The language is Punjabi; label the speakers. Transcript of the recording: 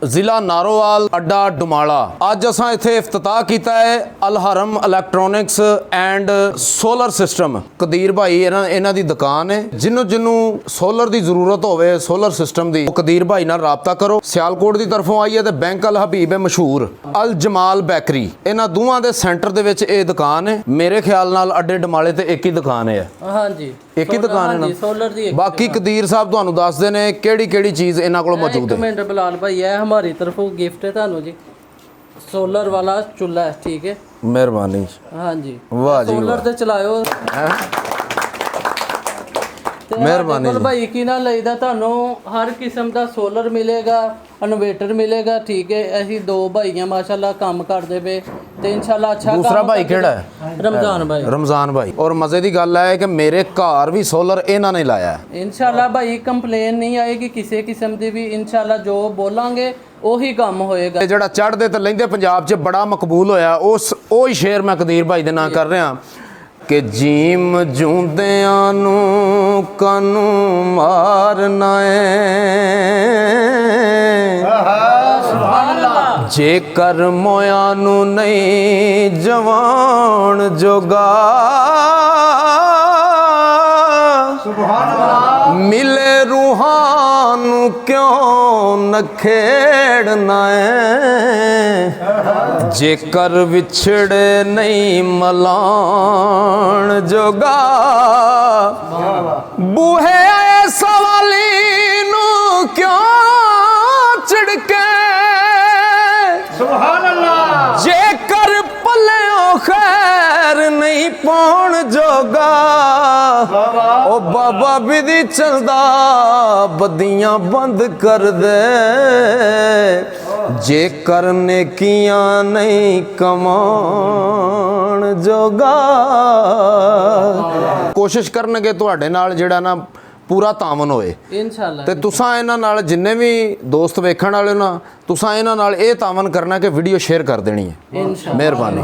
Speaker 1: ਜ਼ਿਲ੍ਹਾ ਨਾਰੋਵਾਲ ਅੱਡਾ ਡੁਮਾਲਾ। ਅੱਜ ਅਸਾਂ ਇੱਥੇ ਇਫਤਤਾਹ ਕੀਤਾ ਹੈ ਅਲਹਰਮ ਇਲੈਕਟ੍ਰੋਨਿਕਸ ਐਂਡ ਸੋਲਰ ਸਿਸਟਮ। ਕਦੀਰ ਭਾਈ ਇਹਨਾਂ ਦੀ ਦੁਕਾਨ ਹੈ। ਜਿਹਨੂੰ ਸੋਲਰ ਦੀ ਜ਼ਰੂਰਤ ਹੋਵੇ ਸੋਲਰ ਸਿਸਟਮ ਦੀ, ਉਹ ਕਦੀਰ ਭਾਈ ਨਾਲ ਰਾਬਤਾ ਕਰੋ। ਸਿਆਲਕੋਟ ਦੀ ਤਰਫੋਂ ਆਈ ਹੈ ਤੇ ਬੈਂਕ ਅਲ ਹਬੀਬ ਹੈ ਮਸ਼ਹੂਰ ਅਲ ਜਮਾਲ ਬੈਕਰੀ। ਇਹਨਾਂ ਦੋਵਾਂ ਦੇ ਸੈਂਟਰ ਦੇ ਵਿੱਚ ਇਹ ਦੁਕਾਨ ਹੈ। ਮੇਰੇ ਖਿਆਲ ਨਾਲ ਅੱਡੇ ਡੁਮਾਲੇ ਤੇ ਇੱਕ ਹੀ ਦੁਕਾਨ ਹੈ।
Speaker 2: ਹਾਂਜੀ,
Speaker 1: ਇੱਕ ਹੀ ਦੁਕਾਨ ਹੈ ਨਾ
Speaker 2: सोलर दी।
Speaker 1: ਬਾਕੀ ਕਦੀਰ ਸਾਹਿਬ ਤੁਹਾਨੂੰ ਦੱਸਦੇ ਨੇ ਕਿਹੜੀ ਚੀਜ਼ ਇਹਨਾਂ ਕੋਲ ਮੌਜੂਦ ਹੈ।
Speaker 2: एक मिनट बिलाल भाई, है हमारी तरफों गिफ्ट है थानू जी, सोलर वाला चूल्हा है। ठीक है,
Speaker 1: ਮਿਹਰਬਾਨੀ।
Speaker 2: हाँ जी,
Speaker 1: वाह जी
Speaker 2: सोलर ते चलायो।
Speaker 1: ਮਿਹਰਬਾਨੀ
Speaker 2: भाई की ना लईदा थानू हर किस्म ਦਾ सोलर मिलेगा, इन्वर्टर मिलेगा। ठीक है, ਅਸੀਂ ਦੋ ਭਾਈਆਂ ਮਾਸ਼ਾਅੱਲਾ ਕੰਮ ਕਰਦੇ ਪਏ ਤੇ ਇਨਸ਼ਾਅੱਲਾ ਅੱਛਾ।
Speaker 1: ਦੂਸਰਾ ਭਾਈ ਕਿਹੜਾ ਹੈ?
Speaker 2: रमजान भाई।
Speaker 1: रमजान भाई। और मजे की गल है कि मेरे घर भी सोलर इन्हों ने लाया है।
Speaker 2: इंशाल्लाह भाई कंप्लेन नहीं आएगी किसी किस्म की भी। इंशाल्लाह जो बोलांगे ਉਹੀ ਕੰਮ ਹੋਏਗਾ।
Speaker 1: ਜਿਹੜਾ ਚੜ੍ਹਦੇ ਤੇ ਲੈਂਦੇ ਪੰਜਾਬ 'ਚ ਬੜਾ ਮਕਬੂਲ ਹੋਇਆ, ਉਹ ਹੀ ਸ਼ੇਰ ਮੈਂ ਕਦੀਰ ਭਾਈ ਦੇ ਨਾਂ ਕਰ ਰਿਹਾ ਕਿ ਜੀਮ ਜੂੰਦਿਆਂ ਨੂੰ ਕਾਨੂੰ ਮਾਰਨਾ ਏ, ਜੇਕਰ ਮੋਇਆਂ ਨੂੰ ਨਹੀਂ ਜਵਾਨ ਜੋਗਾ, ਮਿਲੇ ਰੂਹਾਂ ਨੂੰ ਕਿਉਂ ਨਖੇੜਨਾ ਏ, ਜੇਕਰ ਵਿਛੜੇ ਨਹੀਂ ਮਲਾਣ ਜੋਗਾ, ਬੂਹੇ ਸਵਾਲੀ ਨੂੰ ਕਿਉਂ ਝਿੜਕੇ, ਸੁਭਾਨ ਅੱਲਾਹ, ਜੇਕਰ ਪੱਲਿਓਂ ਖੈਰ ਨਹੀਂ ਪਾਉਣ ਜੋਗਾ, ਉਹ ਬਾਬਾ ਬਿਧੀ ਚਲਦਾ ਬੱਦੀਆਂ ਬੰਦ ਕਰ ਦੇ, ਜੇਕਰ ਨੇਕੀਆਂ ਨਹੀਂ ਕਮਾਉਣ ਜੋਗਾ। ਕੋਸ਼ਿਸ਼ ਕਰਨਗੇ ਤੁਹਾਡੇ ਨਾਲ ਜਿਹੜਾ ਨਾ ਪੂਰਾ ਤਾਮਨ ਹੋਏ
Speaker 2: इंशाल्लाह।
Speaker 1: ਤੇ ਤੁਸਾਂ ਇਹਨਾਂ ਨਾਲ ਜਿੰਨੇ ਵੀ ਦੋਸਤ ਵੇਖਣ ਵਾਲੇ ਨਾ, ਤੁਸਾਂ ਇਹਨਾਂ ਨਾਲ ਇਹ ਤਾਮਨ ਕਰਨਾ ਕਿ ਵੀਡੀਓ ਸ਼ੇਅਰ ਕਰ ਦੇਣੀ ਹੈ।
Speaker 2: इंशाल्लाह।
Speaker 1: ਮਿਹਰਬਾਨੀ।